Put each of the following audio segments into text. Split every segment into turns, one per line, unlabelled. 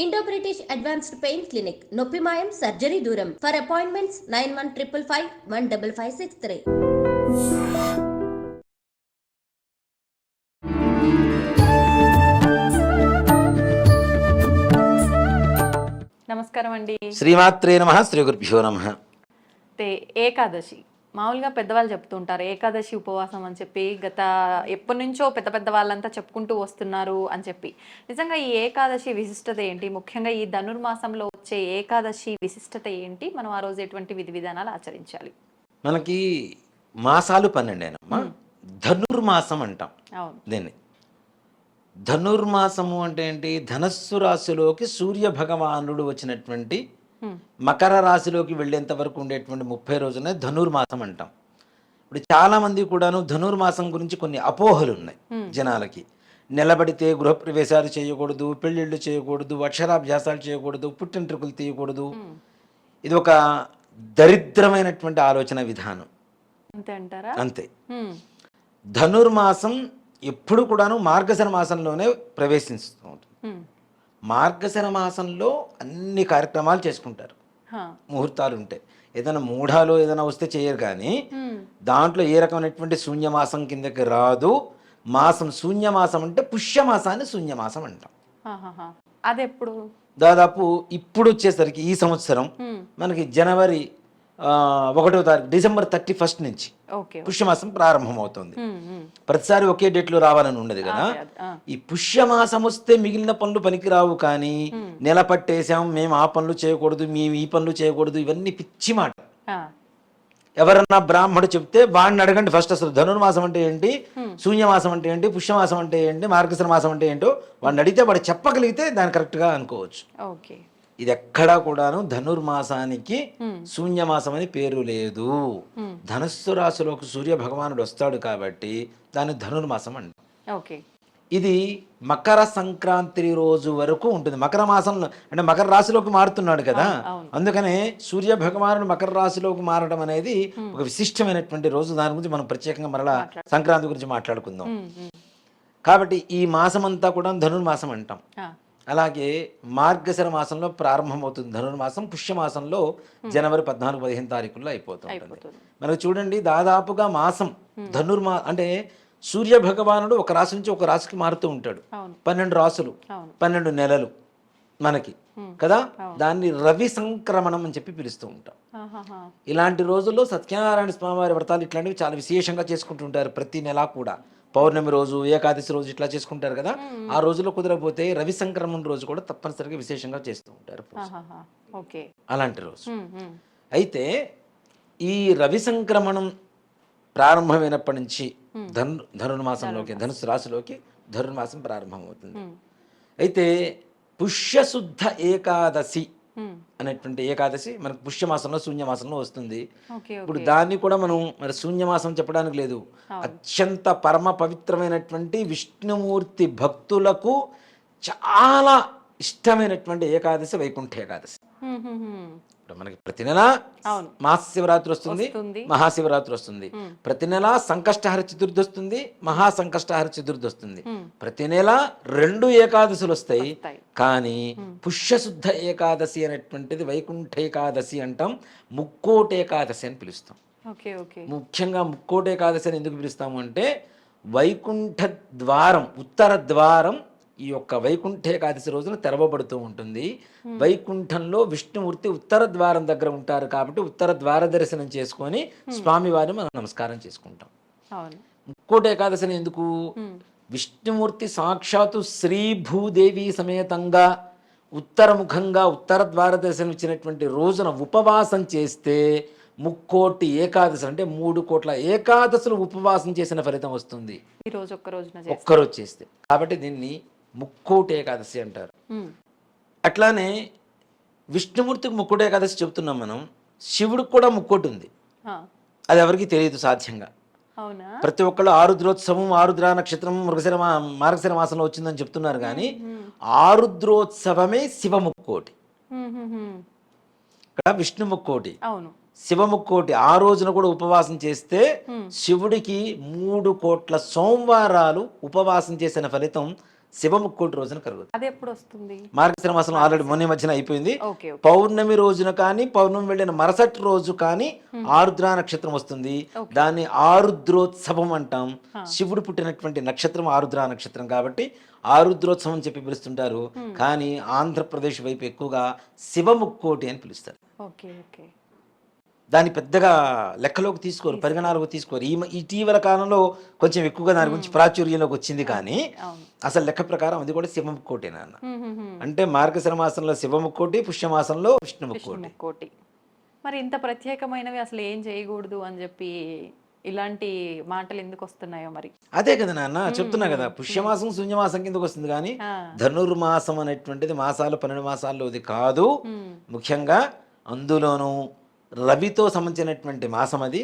Indo British advanced pain clinic నొప్పి మాయం surgery దూరం ఫర్ అపాయింట్మెంట్స్ 9155515563.
నమస్కారం అండి.
శ్రీమాత్రే నమః. శ్రీ గురుభ్యో నమః.
ఏకాదశి మామూలుగా పెద్దవాళ్ళు చెప్తుంటారు ఏకాదశి ఉపవాసం అని చెప్పి. గత ఎప్పటి నుంచో పెద్ద వాళ్ళంతా చెప్పుకుంటూ వస్తున్నారు అని చెప్పి. నిజంగా ఈ ఏకాదశి విశిష్టత ఏంటి? ముఖ్యంగా ఈ ధనుర్మాసంలో వచ్చే ఏకాదశి విశిష్టత ఏంటి? మనం ఆ రోజు ఎటువంటి విధి విధానాలు ఆచరించాలి?
మనకి మాసాలు 12 ధనుర్మాసం అంటాం దీన్ని. ధనుర్మాసము అంటే ఏంటి? ధనస్సు రాశిలోకి సూర్య భగవానుడు వచ్చినటువంటి మకర రాశిలోకి వెళ్ళేంత వరకు ఉండేటువంటి 30 రోజులనే ధనుర్మాసం అంటాం. ఇప్పుడు చాలా మంది కూడాను ధనుర్మాసం గురించి కొన్ని అపోహలు ఉన్నాయి జనాలకి. నిలబడితే గృహప్రవేశాలు చేయకూడదు, పెళ్ళిళ్ళు చేయకూడదు, అక్షరాభ్యాసాలు చేయకూడదు, పుట్టింట్రుకలు తీయకూడదు. ఇది ఒక దరిద్రమైనటువంటి ఆలోచన విధానం.
అంతే అంటారా?
అంతే. ధనుర్మాసం ఎప్పుడు కూడాను మార్గశిర మాసంలోనే ప్రవేశిస్తూ ఉంటుంది. మార్గశిర మాసంలో అన్ని కార్యక్రమాలు చేసుకుంటారు, ముహూర్తాలు ఉంటాయి. ఏదైనా మూఢాలు ఏదైనా వస్తే చేయరు, కానీ దాంట్లో ఏ రకమైనటువంటి శూన్యమాసం కిందకి రాదు. మాసం శూన్యమాసం అంటే పుష్యమాసాన్ని శూన్యమాసం అంటాం.
అది ఎప్పుడు?
దాదాపు ఇప్పుడు వచ్చేసరికి ఈ సంవత్సరం మనకి జనవరి 1వ తారీఖు, డిసెంబర్ 31 నుంచి పుష్యమాసం ప్రారంభమవుతుంది. ప్రతిసారి ఒకే డేట్లో రావాలని ఉండదు కదా. ఈ పుష్యమాసం వస్తే మిగిలిన పనులు పనికిరావు, కానీ నెల పట్టేసాం మేము ఆ పనులు చేయకూడదు, మేము ఈ పనులు చేయకూడదు, ఇవన్నీ పిచ్చి మాట. ఎవరన్నా బ్రాహ్మడు చెప్తే వాడిని అడగండి ఫస్ట్, అసలు ధనుర్మాసం అంటే ఏంటి, శూన్యమాసం అంటే ఏంటి, పుష్యమాసం అంటే ఏంటి, మార్గశిర మాసం అంటే ఏంటో వాడిని అడిగితే వాడు చెప్పగలిగితే దాన్ని కరెక్ట్గా అనుకోవచ్చు. ఇది ఎక్కడా కూడాను ధనుర్మాసానికి శూన్యమాసం అని పేరు లేదు. ధనస్సు రాశిలోకి సూర్య భగవానుడు వస్తాడు కాబట్టి దాన్ని ధనుర్మాసం అండి. ఇది మకర సంక్రాంతి రోజు వరకు ఉంటుంది. మకర మాసంలో అంటే మకర రాశిలోకి మారుతున్నాడు కదా, అందుకనే సూర్య భగవానుడు మకర రాశిలోకి మారడం అనేది ఒక విశిష్టమైనటువంటి రోజు. దాని గురించి మనం ప్రత్యేకంగా మరలా సంక్రాంతి గురించి మాట్లాడుకుందాం. కాబట్టి ఈ మాసం అంతా కూడా ధనుర్మాసం అంటాం. అలాగే మార్గశిర మాసంలో ప్రారంభమవుతుంది ధనుర్మాసం. పుష్యమాసంలో జనవరి 14-15 తారీఖుల్లో అయిపోతుంది. మనకు చూడండి, దాదాపుగా మాసం అంటే సూర్య భగవానుడు ఒక రాశి నుంచి ఒక రాశికి మారుతూ ఉంటాడు. 12 రాసులు, 12 నెలలు మనకి కదా. దాన్ని రవి సంక్రమణం అని చెప్పి పిలుస్తూ ఉంటాం. ఇలాంటి రోజుల్లో సత్యనారాయణ స్వామివారి వ్రతాలు ఇట్లాంటివి చాలా విశేషంగా చేసుకుంటుంటారు. ప్రతి నెల కూడా పౌర్ణమి రోజు, ఏకాదశి రోజు ఇట్లా చేసుకుంటారు కదా. ఆ రోజులో కుదరకపోతే రవి సంక్రమణ రోజు కూడా తప్పనిసరిగా విశేషంగా చేస్తూ ఉంటారు అలాంటి రోజు. అయితే ఈ రవి సంక్రమణం ప్రారంభమైనప్పటి నుంచి ధనుర్మాసంలోకి, ధనుసు రాశిలోకి ధనుర్మాసం ప్రారంభమవుతుంది. అయితే పుష్యశుద్ధ ఏకాదశి అనేటువంటి ఏకాదశి మనకు పుష్యమాసంలో శూన్యమాసంలో వస్తుంది. ఇప్పుడు దాన్ని కూడా మనం మరి శూన్యమాసం చెప్పడానికి లేదు. అత్యంత పరమ పవిత్రమైనటువంటి విష్ణుమూర్తి భక్తులకు చాలా ఇష్టమైనటువంటి ఏకాదశి వైకుంఠ ఏకాదశి. ఇప్పుడు మనకి ప్రతి నెల మహాశివరాత్రి వస్తుంది, మహాశివరాత్రి వస్తుంది. ప్రతి నెల సంకష్టహర చతుర్థి వస్తుంది, మహాసంకష్టహర చతుర్థి వస్తుంది. ప్రతి నెల 2 ఏకాదశులు వస్తాయి. కానీ పుష్యశుద్ధ ఏకాదశి అనేటువంటిది వైకుంఠ ఏకాదశి అంటాం. ముక్కోటి ఏకాదశి అని పిలుస్తాం. ముఖ్యంగా ముక్కోటి ఏకాదశి అని ఎందుకు పిలుస్తాము అంటే, వైకుంఠ ద్వారం, ఉత్తర ద్వారం ఈ యొక్క వైకుంఠ ఏకాదశి రోజున తెరవబడుతూ ఉంటుంది. వైకుంఠంలో విష్ణుమూర్తి ఉత్తర ద్వారం దగ్గర ఉంటారు కాబట్టి ఉత్తర ద్వార దర్శనం చేసుకొని స్వామివారిని మనం నమస్కారం చేసుకుంటాం. ముక్కోటి ఏకాదశిని ఎందుకు? విష్ణుమూర్తి సాక్షాత్తు శ్రీ భూదేవి సమేతంగా ఉత్తరముఖంగా ఉత్తర ద్వార దర్శనం ఇచ్చినటువంటి రోజున ఉపవాసం చేస్తే ముక్కోటి ఏకాదశి అంటే 3 కోట్ల ఏకాదశులు ఉపవాసం చేసిన ఫలితం వస్తుంది ఒక్కరోజు చేస్తే. కాబట్టి దీన్ని ముక్కోటి ఏకాదశి అంటారు. అట్లానే విష్ణుమూర్తికి ముక్కోటి ఏకాదశి చెప్తున్నాం మనం. శివుడికి కూడా ముక్కోటి ఉంది, అది ఎవరికి తెలియదు సాధ్యంగా. ప్రతి ఒక్కళ్ళు ఆరుద్రోత్సవం, ఆరుద్ర నక్షత్రం మార్గశిర మాసంలో వచ్చిందని చెప్తున్నారు, కానీ ఆరుద్రోత్సవమే శివ ముక్కోటి, ఇక్కడ విష్ణు ముక్కోటి, శివ ముక్కోటి. ఆ రోజున కూడా ఉపవాసం చేస్తే శివుడికి 3 కోట్ల సోమవారాలు ఉపవాసం చేసిన ఫలితం శివముక్కోటి రోజున కలుగుతుంది.
అది ఎప్పుడు వస్తుంది?
మార్గశిర మాసంలో ఆల్రెడీ మొన్న మధ్యన అయిపోయింది.
ఓకే.
పౌర్ణమి రోజున కానీ పౌర్ణమి వెళ్ళిన మరుసటి రోజు కానీ ఆరుద్ర నక్షత్రం వస్తుంది. దాన్ని ఆరుద్రోత్సవం అంటాం. శివుడు పుట్టినటువంటి నక్షత్రం ఆరుద్ర నక్షత్రం కాబట్టి ఆరుద్రోత్సవం అని చెప్పి పిలుస్తుంటారు. కానీ ఆంధ్రప్రదేశ్ వైపు ఎక్కువగా శివముక్కోటి అని పిలుస్తారు.
Okay okay.
దాన్ని పెద్దగా లెక్కలోకి తీసుకోరు, పరిగణలోకి తీసుకోరు. ఇటీవల కాలంలో కొంచెం ఎక్కువగా దాని గురించి ప్రాచుర్యంలోకి వచ్చింది. కానీ అసలు లెక్క ప్రకారం అది కూడా శివముక్కోటి నాన్న. అంటే మార్గశిర మాసంలో శివముక్కోటి, పుష్యమాసంలో విష్ణుముక్కోటి.
మరి ఇంత ప్రత్యేకమైనవి అసలు ఏం చేయకూడదు అని చెప్పి ఇలాంటి మాటలు ఎందుకు వస్తున్నాయో మరి?
అదే కదా నాన్న చెప్తున్నా కదా, పుష్యమాసం శూన్యమాసం కిందకు వస్తుంది. కానీ ధనుర్మాసం అనేటువంటిది మాసాలు 12 మాసాల్లోది కాదు. ముఖ్యంగా అందులోనూ రవితో సంబంధించినటువంటి మాసం అది.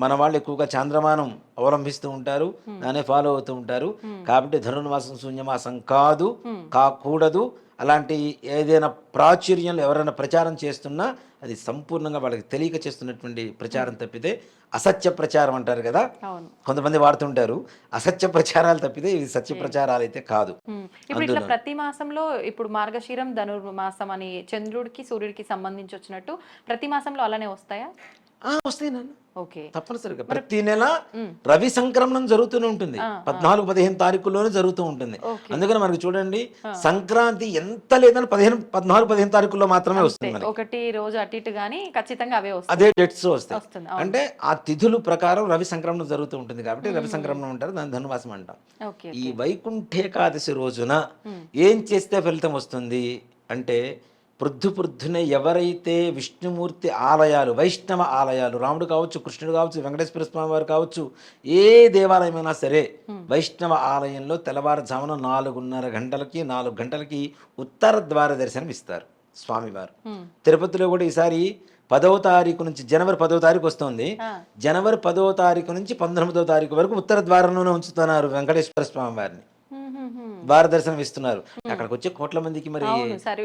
మన వాళ్ళు ఎక్కువగా చాంద్రమానం అవలంబిస్తూ ఉంటారు, దాన్ని ఫాలో అవుతూ ఉంటారు. కాబట్టి ధనుర్మాసం శూన్యమాసం కాదు, కాకూడదు. అలాంటి ఏదైనా ప్రాచుర్యంలో ఎవరైనా ప్రచారం చేస్తున్నా అది సంపూర్ణంగా వాళ్ళకి తెలియక చేస్తున్నటువంటి ప్రచారం తప్పితే, అసత్య ప్రచారం అంటారు కదా కొంతమంది వాడుతుంటారు, అసత్య ప్రచారాలు తప్పితే ఇవి సత్య ప్రచారాలు అయితే కాదు.
ఇప్పుడు ఇట్లా ప్రతి మాసంలో ఇప్పుడు మార్గశిరం ధనుర్మాసం అని చంద్రుడికి సూర్యుడికి సంబంధించి వచ్చినట్టు ప్రతి మాసంలో అలానే వస్తాయా?
వస్తాయి నాన్న,
ఓకే.
తప్పనిసరిగా ప్రతి నెల రవి సంక్రమణం జరుగుతూనే ఉంటుంది. 14-15 తారీఖుల్లోనే జరుగుతూ ఉంటుంది. అందుకని మనకి చూడండి, సంక్రాంతి ఎంత లేదని 14-15 తారీఖుల్లో మాత్రమే వస్తుంది.
ఒకటి రోజు అటు ఇటు గానీ ఖచ్చితంగా అవే వస్తాయి,
అదే డేట్స్ వస్తాయి. అంటే ఆ తిథులు ప్రకారం రవి సంక్రమణం జరుగుతూ ఉంటుంది కాబట్టి రవి సంక్రమణం అంటారు, దాని ధనుర్మాసం అంటాం. ఈ వైకుంఠేకాదశి రోజున ఏం చేస్తే ఫలితం వస్తుంది అంటే, పొద్దునే ఎవరైతే విష్ణుమూర్తి ఆలయాలు, వైష్ణవ ఆలయాలు, రాముడు కావచ్చు, కృష్ణుడు కావచ్చు, వెంకటేశ్వర స్వామి వారు కావచ్చు, ఏ దేవాలయమైనా సరే వైష్ణవ ఆలయంలో తెల్లవారుజామున 4 గంటలకి ఉత్తర ద్వార దర్శనం ఇస్తారు స్వామివారు. తిరుపతిలో కూడా ఈసారి 10వ తారీఖు నుంచి, జనవరి 10వ తారీఖు వస్తుంది, జనవరి 10వ తారీఖు నుంచి 19వ తారీఖు వరకు ఉత్తర ద్వారంలోనే ఉంచుతున్నారు వెంకటేశ్వర స్వామి వారిని. ద్వార దర్శనం ఇస్తున్నారు. అక్కడికి వచ్చే కోట్ల మందికి మరి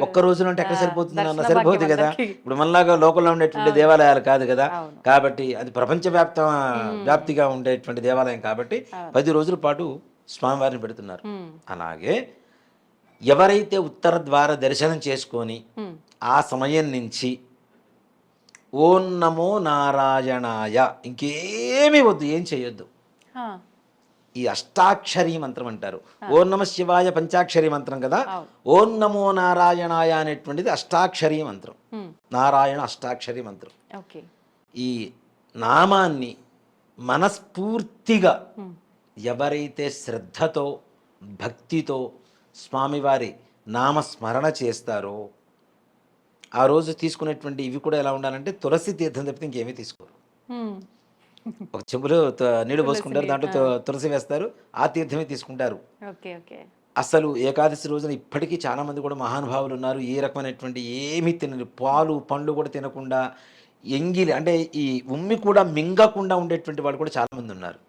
ఒక్క రోజులో అంటే ఎక్కడ సరిపోతుంది అన్న, సరిపోతుంది కదా. ఇప్పుడు మనలాగా లోకల్లో ఉండేటువంటి దేవాలయాలు కాదు కదా, కాబట్టి అది ప్రపంచ వ్యాప్తిగా ఉండేటువంటి దేవాలయం కాబట్టి 10 రోజుల పాటు స్వామివారిని పెడుతున్నారు. అలాగే ఎవరైతే ఉత్తర ద్వార దర్శనం చేసుకొని ఆ సమయం నుంచి ఓం నమో నారాయణాయ ఇంకేమీ వద్దు, ఏం చేయొద్దు. ఈ అష్టాక్షరీ మంత్రం అంటారు. ఓం నమ శివాయ పంచాక్షరీ మంత్రం కదా, ఓం నమో నారాయణాయ అనేటువంటిది అష్టాక్షరీ మంత్రం, నారాయణ అష్టాక్షరీ మంత్రం. ఈ నామాన్ని మనస్ఫూర్తిగా ఎవరైతే శ్రద్ధతో భక్తితో స్వామివారి నామస్మరణ చేస్తారో ఆ రోజు తీసుకునేటువంటి ఇవి కూడా ఎలా ఉండాలంటే, తులసి తీర్థం తప్పితే ఇంకేమీ తీసుకోరు. ఒక చెంబులో నీళ్లు పోసుకుంటారు, దాంట్లో తులసి వేస్తారు, ఆ తీర్థమే తీసుకుంటారు. అసలు ఏకాదశి రోజున ఇప్పటికీ చాలా మంది కూడా మహానుభావులు ఉన్నారు, ఏ రకమైనటువంటి ఏమీ తినరు, పాలు పండ్లు కూడా తినకుండా, ఎంగిలి అంటే ఈ ఉమ్మి కూడా మింగకుండా ఉండేటువంటి వాళ్ళు కూడా చాలా మంది ఉన్నారు.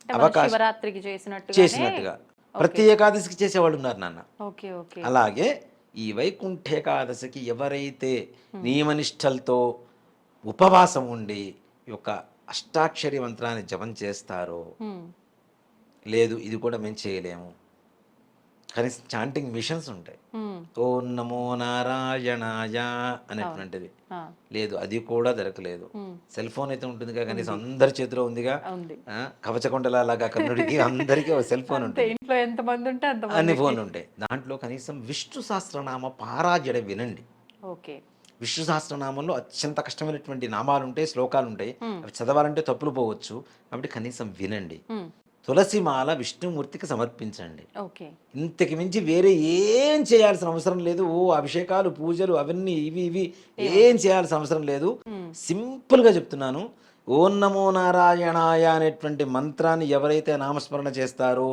అవకాశం
చేసినట్టుగా ప్రతి ఏకాదశికి చేసేవాళ్ళు ఉన్నారు నాన్న. అలాగే ఈ వైకుంఠ ఏకాదశికి ఎవరైతే నియమనిష్టలతో ఉపవాసం ఉండి ఈ యొక్క అష్టాక్షరి మంత్రాన్ని జపం చేస్తారో, లేదు ఇది కూడా మేము చేయలేము, కనీసం చాంటింగ్ మిషన్స్ ఉంటాయి, ఓం నమో నారాయణాయ అనేటువంటిది లేదు, అది కూడా దొరకలేదు. సెల్ ఫోన్ అయితే ఉంటుంది కదా, కనీసం అందరి చేతిలో ఉందిగా, కవచకొండలాగా కర్ణుడికి అందరికీ సెల్ ఫోన్ ఉంటుంది, అన్ని ఫోన్లు ఉంటాయి. దాంట్లో కనీసం విష్ణు సహస్రనామ పారాయణ వినండి. విష్ణు సహస్రనామంలో అత్యంత కష్టమైనటువంటి నామాలు ఉంటాయి, శ్లోకాలు ఉంటాయి, అవి చదవాలంటే తప్పులు పోవచ్చు, కాబట్టి కనీసం వినండి. తులసిమాల విష్ణుమూర్తికి సమర్పించండి. ఇంతకు మించి వేరే ఏం చేయాల్సిన అవసరం లేదు. అభిషేకాలు పూజలు అవన్నీ ఇవి ఏం చేయాల్సిన అవసరం లేదు. సింపుల్ గా చెప్తున్నాను, ఓం నమో నారాయణాయ అనేటువంటి మంత్రాన్ని ఎవరైతే నామస్మరణ చేస్తారో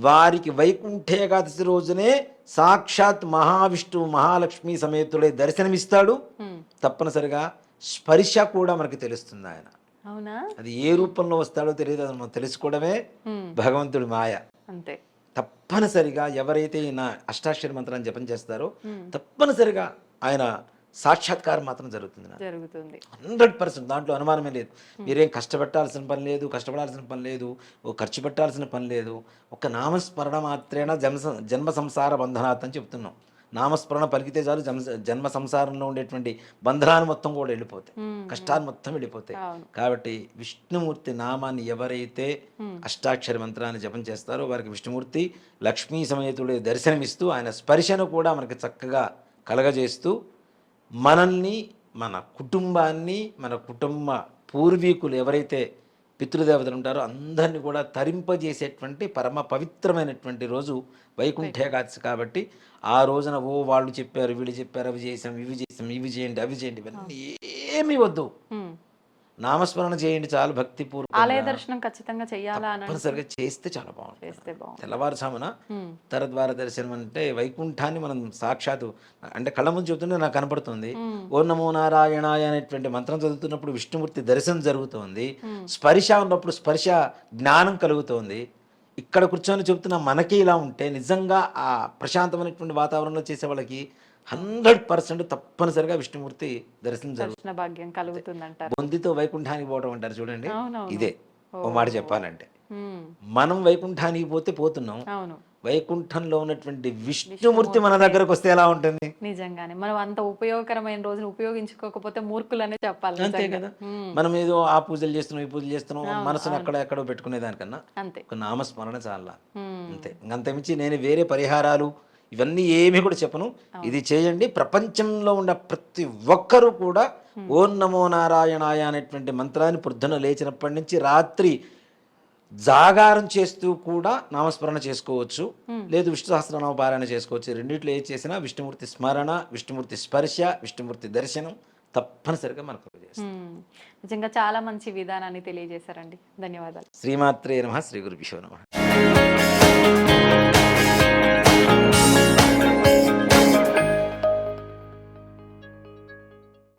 వారికి వైకుంఠేకాదశి రోజునే సాక్షాత్ మహావిష్ణువు మహాలక్ష్మి సమేతుడే దర్శనమిస్తాడు. తప్పనిసరిగా స్పర్శ కూడా మనకి తెలుస్తుంది. ఆయన అది ఏ రూపంలో వస్తాడో తెలియదు, అది మనం తెలుసుకోవడమే భగవంతుడి మాయ. తప్పనిసరిగా ఎవరైతే నా అష్టాక్షరి మంత్రాన్ని జపం చేస్తారో తప్పనిసరిగా ఆయన సాక్షాత్కారం మాత్రం జరుగుతుంది నాకు.
జరుగుతుంది.
100% దాంట్లో అనుమానమే లేదు. మీరేం కష్టపెట్టాల్సిన పని లేదు, కష్టపడాల్సిన పని లేదు, ఓ ఖర్చు పెట్టాల్సిన పని లేదు. ఒక నామస్మరణ మాత్రేనా జన్మ సంసార బంధనాత్ అని చెప్తున్నాం. నామస్మరణ పలికితే చాలు జన్మ సంసారంలో ఉండేటువంటి బంధనాలు మొత్తం కూడా వెళ్ళిపోతాయి, కష్టాలు మొత్తం వెళ్ళిపోతాయి. కాబట్టి విష్ణుమూర్తి నామాన్ని ఎవరైతే అష్టాక్షరి మంత్రాన్ని జపం చేస్తారో వారికి విష్ణుమూర్తి లక్ష్మీ సమేతుడి దర్శనమిస్తూ ఆయన స్పర్శను కూడా మనకి చక్కగా కలగజేస్తూ మనల్ని, మన కుటుంబాన్ని, మన కుటుంబ పూర్వీకులు ఎవరైతే పితృదేవతలు ఉంటారో అందరినీ కూడా తరింపజేసేటువంటి పరమ పవిత్రమైనటువంటి రోజు వైకుంఠ ఏకాదశి. కాబట్టి ఆ రోజున వాళ్ళు చెప్పారు, వీళ్ళు చెప్పారు, అవి చేసాం, ఇవి చేయండి, అవి చేయండి, ఇవన్నీ ఏమీ వద్దు. నామస్మరణ చేయండి చాలు, భక్తిపూర్వకంగా.
ఆలయ దర్శనం ఖచ్చితంగా చేయాలా?
తప్పనిసరిగా చేస్తే చాలా బాగుంటుంది. తెల్లవారుజామున తరద్వార దర్శనం అంటే వైకుంఠాన్ని మనం సాక్షాత్తు అంటే కళ్ళ ముందు చెబుతుంటే నాకు కనపడుతుంది. ఓం నమో నారాయణాయ అనేటువంటి మంత్రం చదువుతున్నప్పుడు విష్ణుమూర్తి దర్శనం జరుగుతోంది. స్పర్శ ఉన్నప్పుడు స్పర్శ జ్ఞానం కలుగుతోంది. ఇక్కడ కూర్చొని చెబుతున్న మనకి ఇలా ఉంటే నిజంగా ఆ ప్రశాంతమైనటువంటి వాతావరణంలో చేసే వాళ్ళకి 100% తప్పనిసరిగా విష్ణుమూర్తి దర్శనం జరుగుతుంది. బొందితో వైకుంఠానికి పోవడం అంటారు చూడండి, ఇదే ఓ మాట చెప్పాలంటే. మనం వైకుంఠానికి పోతున్నాం, వైకుంఠంలో ఉన్నటువంటి విష్ణుమూర్తి మన దగ్గరకు వస్తే ఎలా ఉంటుంది?
నిజంగానే మనం అంత ఉపయోగకరమైన రోజును ఉపయోగించుకోకపోతే మూర్ఖులనే చెప్పాలి.
అంతే కదా. మనం ఏదో ఆ పూజలు చేస్తున్నాం, ఈ పూజలు చేస్తున్నాం, మనసును ఎక్కడో పెట్టుకునే దానికన్నా ఒక నామస్మరణ చాలా, అంతే. అంతమించి నేను వేరే పరిహారాలు ఇవన్నీ ఏమీ కూడా చెప్పను. ఇది చేయండి. ప్రపంచంలో ఉన్న ప్రతి ఒక్కరూ కూడా ఓం నమో నారాయణాయ అనేటువంటి మంత్రాన్ని పొద్దున లేచినప్పటి నుంచి రాత్రి జాగారం చేస్తూ కూడా నామస్మరణ చేసుకోవచ్చు, లేదు విష్ణు సహస్రనామ పారాయణ చేసుకోవచ్చు. రెండిట్లో ఏది చేసినా విష్ణుమూర్తి స్మరణ, విష్ణుమూర్తి స్పర్శ, విష్ణుమూర్తి దర్శనం తప్పనిసరిగా మనకు చేస్తుంది.
నిజంగా చాలా మంచి విధానాన్ని తెలియజేశారండి. ధన్యవాదాలు.
శ్రీమాత్రే నమః. శ్రీ గురుభ్యో నమః.